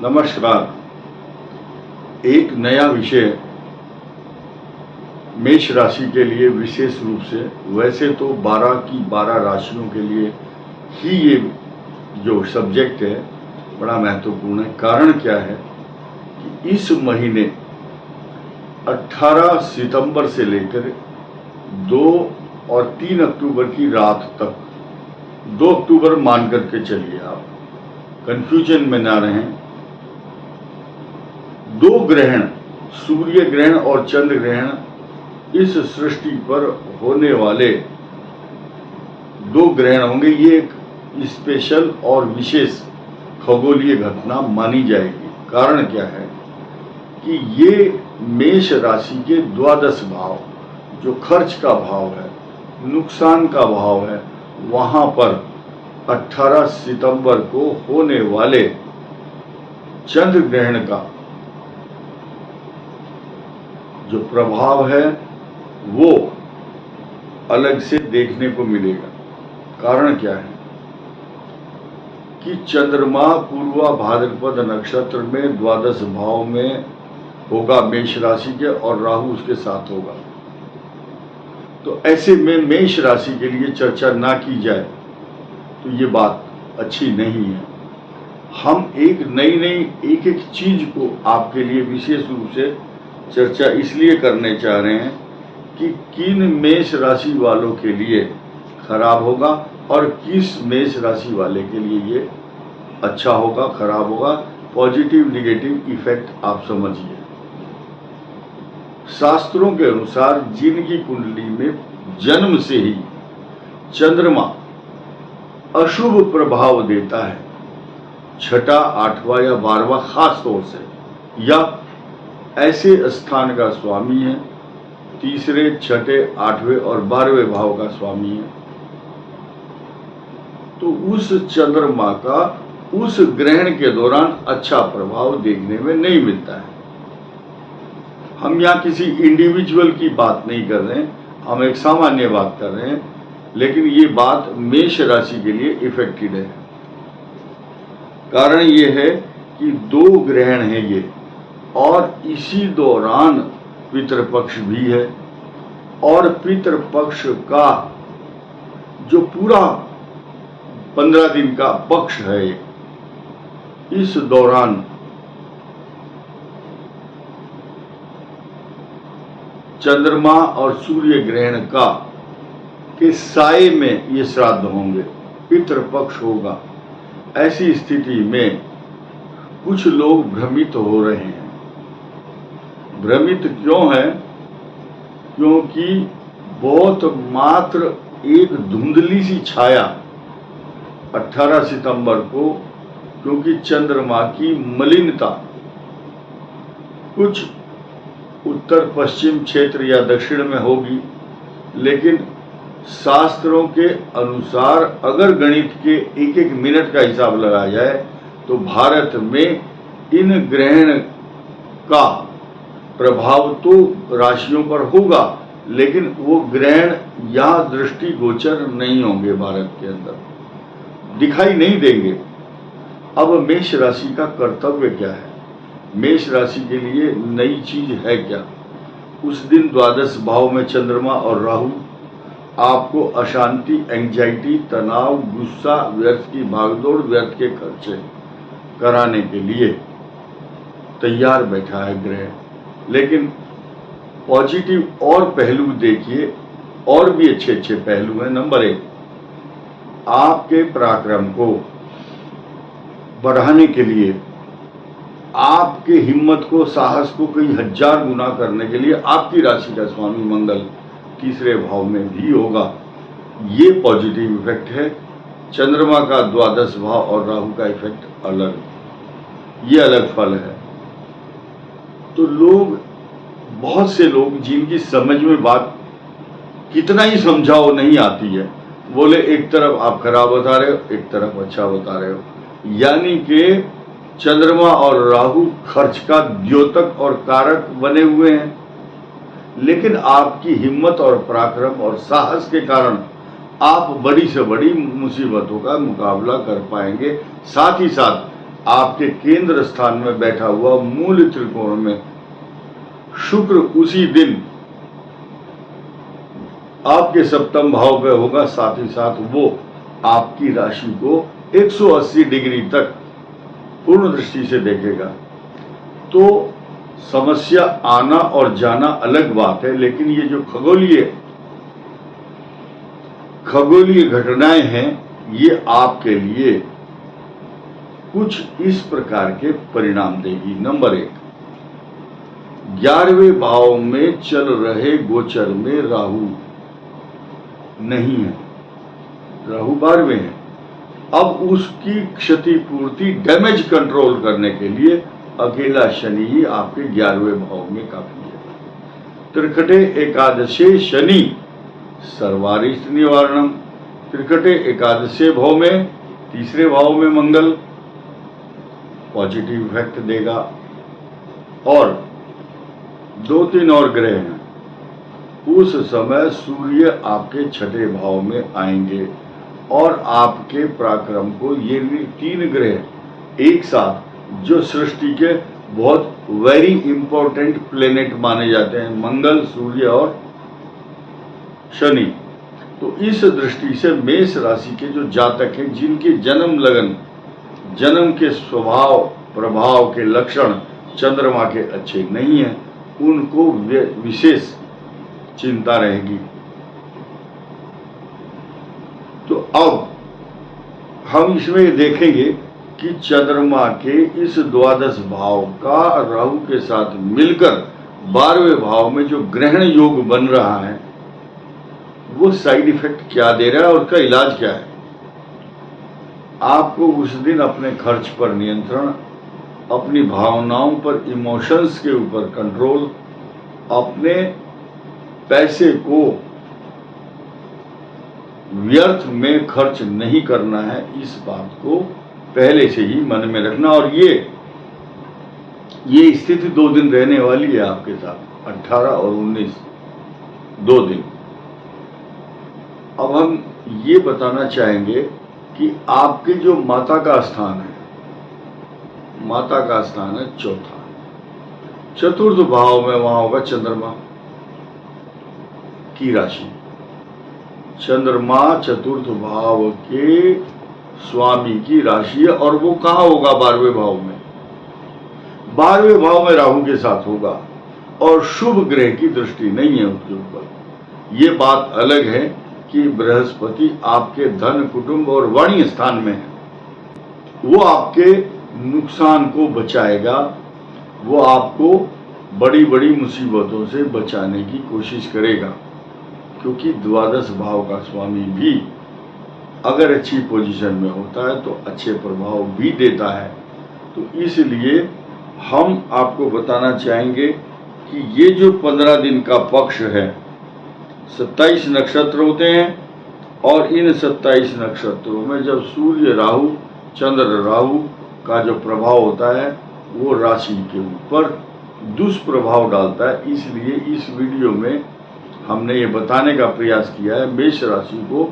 नमस्कार। एक नया विषय मेष राशि के लिए विशेष रूप से, वैसे तो 12 की 12 राशियों के लिए ही ये जो सब्जेक्ट है बड़ा महत्वपूर्ण है। कारण क्या है कि इस महीने 18 सितंबर से लेकर 2 और 3 अक्टूबर की रात तक, 2 अक्टूबर मान करके चलिए, आप कंफ्यूजन में ना रहें। 2 ग्रहण, सूर्य ग्रहण और चंद्र ग्रहण, इस सृष्टि पर होने वाले 2 ग्रहण होंगे। ये एक स्पेशल और विशेष खगोलीय घटना मानी जाएगी। कारण क्या है कि ये मेष राशि के द्वादश भाव, जो खर्च का भाव है, नुकसान का भाव है, वहां पर 18 सितंबर को होने वाले चंद्र ग्रहण का जो प्रभाव है वो अलग से देखने को मिलेगा। कारण क्या है कि चंद्रमा पूर्वा भाद्रपद नक्षत्र में द्वादश भाव में होगा मेष राशि के, और राहु उसके साथ होगा। तो ऐसे में मेष राशि के लिए चर्चा ना की जाए तो ये बात अच्छी नहीं है। हम एक एक चीज को आपके लिए विशेष रूप से चर्चा इसलिए करने चाह रहे हैं कि किन मेष राशि वालों के लिए खराब होगा और किस मेष राशि वाले के लिए ये अच्छा होगा, खराब होगा। पॉजिटिव निगेटिव इफेक्ट आप समझिए। शास्त्रों के अनुसार जिनकी कुंडली में जन्म से ही चंद्रमा अशुभ प्रभाव देता है, 6ठा, 8वां या 12वां खास तौर से, या ऐसे स्थान का स्वामी है, 3रे, 6ठे, 8वें और 12वें भाव का स्वामी है, तो उस चंद्रमा का उस ग्रहण के दौरान अच्छा प्रभाव देखने में नहीं मिलता है। हम यहाँ किसी इंडिविजुअल की बात नहीं कर रहे हैं, हम एक सामान्य बात कर रहे हैं, लेकिन ये बात मेष राशि के लिए इफेक्टेड है। कारण ये है कि 2 ग्रहण है ये, और इसी दौरान पितृपक्ष भी है, और पितृपक्ष का जो पूरा 15 दिन का पक्ष है, इस दौरान चंद्रमा और सूर्य ग्रहण का के साए में ये श्राद्ध होंगे, पितृपक्ष होगा। ऐसी स्थिति में कुछ लोग भ्रमित हो रहे हैं। भ्रमित क्यों है? क्योंकि बहुत मात्र एक धुंधली सी छाया 18 सितंबर को, क्योंकि चंद्रमा की मलिनता कुछ उत्तर पश्चिम क्षेत्र या दक्षिण में होगी, लेकिन शास्त्रों के अनुसार अगर गणित के एक मिनट का हिसाब लगाया जाए तो भारत में इन ग्रहण का प्रभाव तो राशियों पर होगा, लेकिन वो ग्रहण यहाँ दृष्टि गोचर नहीं होंगे, भारत के अंदर दिखाई नहीं देंगे। अब मेष राशि का कर्तव्य क्या है? मेष राशि के लिए नई चीज है क्या? उस दिन द्वादश भाव में चंद्रमा और राहु आपको अशांति, एंजाइटी, तनाव, गुस्सा, व्यर्थ की भागदौड़, व्यर्थ के खर्चे कराने के लिए तैयार बैठा है ग्रह। लेकिन पॉजिटिव और पहलू देखिए, और भी अच्छे अच्छे पहलू हैं। नंबर 1, आपके पराक्रम को बढ़ाने के लिए, आपके हिम्मत को, साहस को कई हजार गुना करने के लिए आपकी राशि का स्वामी मंगल 3रे भाव में भी होगा। ये पॉजिटिव इफेक्ट है। चंद्रमा का द्वादश भाव और राहु का इफेक्ट अलग, ये अलग फल है। तो लोग, बहुत से लोग जिनकी समझ में बात कितना ही समझाओ नहीं आती है, बोले एक तरफ आप खराब बता रहे हो, एक तरफ अच्छा बता रहे हो। यानी कि चंद्रमा और राहु खर्च का द्योतक और कारक बने हुए हैं, लेकिन आपकी हिम्मत और पराक्रम और साहस के कारण आप बड़ी से बड़ी मुसीबतों का मुकाबला कर पाएंगे। साथ ही साथ आपके केंद्र स्थान में बैठा हुआ मूल त्रिकोण में शुक्र उसी दिन आपके सप्तम भाव पे होगा। साथ ही साथ वो आपकी राशि को 180 डिग्री तक पूर्ण दृष्टि से देखेगा। तो समस्या आना और जाना अलग बात है, लेकिन ये जो खगोलीय घटनाएं हैं ये आपके लिए कुछ इस प्रकार के परिणाम देगी। नंबर 1, 11वें भाव में चल रहे गोचर में राहु नहीं है, राहु 12वें है। अब उसकी क्षतिपूर्ति, डैमेज कंट्रोल करने के लिए अकेला शनि ही आपके 11वें भाव में काफी है। त्रिकटे एकादशे शनि सर्वारिष्ट निवारणम। त्रिकटे एकादशे भाव में, तीसरे भाव में मंगल पॉजिटिव इफेक्ट देगा। और 2-3 और ग्रह हैं, उस समय सूर्य आपके छठे भाव में आएंगे और आपके पराक्रम को ये 3 ग्रह एक साथ, जो सृष्टि के बहुत वेरी इंपॉर्टेंट प्लेनेट माने जाते हैं, मंगल, सूर्य और शनि, तो इस दृष्टि से मेष राशि के जो जातक हैं, जिनके जन्म लगन, जन्म के स्वभाव प्रभाव के लक्षण चंद्रमा के अच्छे नहीं हैं, उनको विशेष चिंता रहेगी। तो अब हम इसमें देखेंगे कि चंद्रमा के इस द्वादश भाव का राहु के साथ मिलकर 12वें भाव में जो ग्रहण योग बन रहा है वो साइड इफेक्ट क्या दे रहा है और उसका इलाज क्या है। आपको उस दिन अपने खर्च पर नियंत्रण, अपनी भावनाओं पर, इमोशंस के ऊपर कंट्रोल, अपने पैसे को व्यर्थ में खर्च नहीं करना है, इस बात को पहले से ही मन में रखना। और ये स्थिति 2 दिन रहने वाली है आपके साथ, 18 और 19, 2 दिन। अब हम ये बताना चाहेंगे कि आपके जो माता का स्थान है, माता का स्थान है चौथा, चतुर्थ भाव में वहां होगा चंद्रमा की राशि। चंद्रमा चतुर्थ भाव के स्वामी की राशि है और वो कहां होगा? 12वें भाव में। 12वें भाव में राहु के साथ होगा और शुभ ग्रह की दृष्टि नहीं है उसके ऊपर। ये बात अलग है कि बृहस्पति आपके धन, कुटुंब और वाणी स्थान में है, वो आपके नुकसान को बचाएगा, वो आपको बड़ी बड़ी मुसीबतों से बचाने की कोशिश करेगा, क्योंकि द्वादश भाव का स्वामी भी अगर अच्छी पोजीशन में होता है तो अच्छे प्रभाव भी देता है। तो इसलिए हम आपको बताना चाहेंगे कि ये जो 15 दिन का पक्ष है, 27 नक्षत्र होते हैं और इन 27 नक्षत्रों में जब सूर्य राहु, चंद्र राहु का जो प्रभाव होता है वो राशि के ऊपर दुष्प्रभाव डालता है। इसलिए इस वीडियो में हमने ये बताने का प्रयास किया है मेष राशि को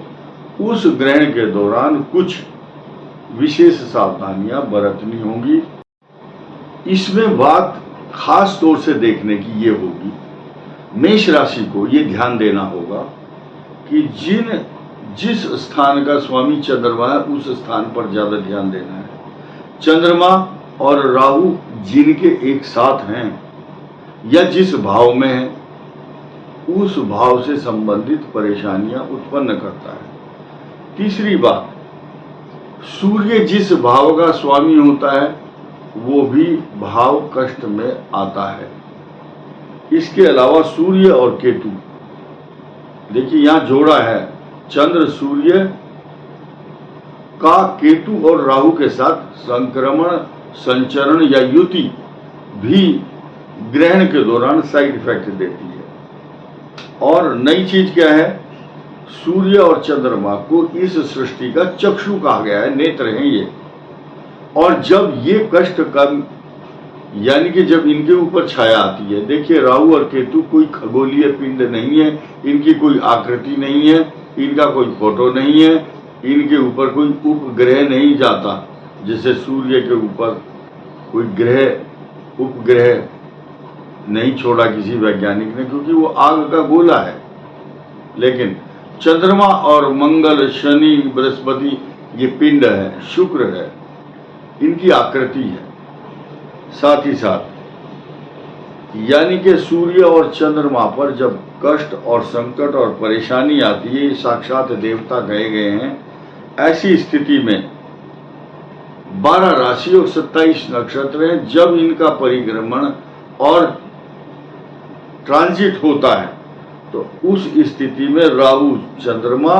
उस ग्रहण के दौरान कुछ विशेष सावधानियां बरतनी होंगी। इसमें बात खास तौर से देखने की ये होगी, मेष राशि को ये ध्यान देना होगा कि जिस स्थान का स्वामी चंद्रमा है उस स्थान पर ज्यादा ध्यान देना है। चंद्रमा और राहु जिनके एक साथ हैं या जिस भाव में है उस भाव से संबंधित परेशानियां उत्पन्न करता है। तीसरी बात, सूर्य जिस भाव का स्वामी होता है वो भी भाव कष्ट में आता है। इसके अलावा सूर्य और केतु, देखिए यहां जोड़ा है चंद्र सूर्य का केतु और राहु के साथ संक्रमण, संचरण या युति भी ग्रहण के दौरान साइड इफेक्ट देती है। और नई चीज क्या है, सूर्य और चंद्रमा को इस सृष्टि का चक्षु कहा गया है, नेत्र हैं ये। और जब ये कष्ट कम, यानी कि जब इनके ऊपर छाया आती है, देखिए राहु और केतु कोई खगोलीय पिंड नहीं है, इनकी कोई आकृति नहीं है, इनका कोई फोटो नहीं है, इनके ऊपर कोई उपग्रह नहीं जाता, जैसे सूर्य के ऊपर कोई ग्रह उपग्रह नहीं छोड़ा किसी वैज्ञानिक ने, क्योंकि वो आग का गोला है। लेकिन चंद्रमा और मंगल, शनि, बृहस्पति ये पिंड है, शुक्र है, इनकी आकृति है। साथ ही साथ यानी कि सूर्य और चंद्रमा पर जब कष्ट और संकट और परेशानी आती है, साक्षात देवता कहे गए हैं। ऐसी स्थिति में 12 राशि और 27 नक्षत्र हैं। जब इनका परिक्रमण और ट्रांजिट होता है तो उस स्थिति में राहु चंद्रमा,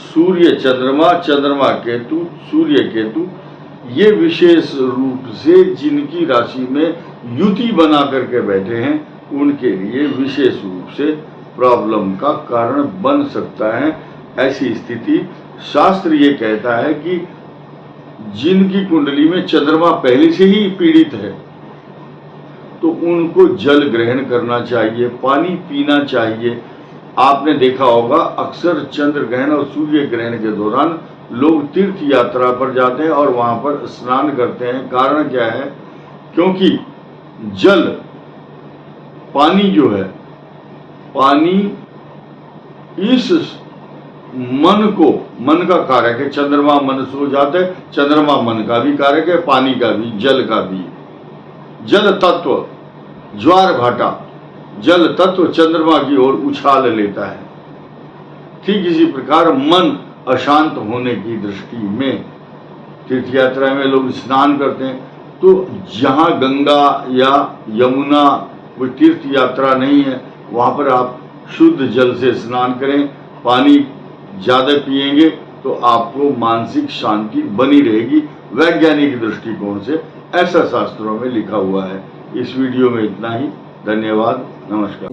सूर्य चंद्रमा, चंद्रमा केतु, सूर्य केतु, ये विशेष रूप से जिनकी राशि में युति बना करके बैठे हैं, उनके लिए विशेष रूप से प्रॉब्लम का कारण बन सकता है। ऐसी स्थिति शास्त्र ये कहता है कि जिनकी कुंडली में चंद्रमा पहले से ही पीड़ित है तो उनको जल ग्रहण करना चाहिए, पानी पीना चाहिए। आपने देखा होगा अक्सर चंद्र ग्रहण और सूर्य ग्रहण के दौरान लोग तीर्थ यात्रा पर जाते हैं और वहां पर स्नान करते हैं। कारण क्या है? क्योंकि जल, पानी जो है, पानी इस मन का कारक है। चंद्रमा मन सो जाता है, चंद्रमा मन का भी कारक है, पानी का भी, जल का भी। जल तत्व ज्वार भाटा, जल तत्व चंद्रमा की ओर उछाल लेता है। ठीक इसी प्रकार मन अशांत होने की दृष्टि में तीर्थ यात्रा में लोग स्नान करते हैं। तो जहां गंगा या यमुना कोई तीर्थ यात्रा नहीं है, वहां पर आप शुद्ध जल से स्नान करें। पानी ज्यादा पिएंगे तो आपको मानसिक शांति बनी रहेगी। वैज्ञानिक दृष्टिकोण से ऐसा शास्त्रों में लिखा हुआ है। इस वीडियो में इतना ही। धन्यवाद। नमस्कार।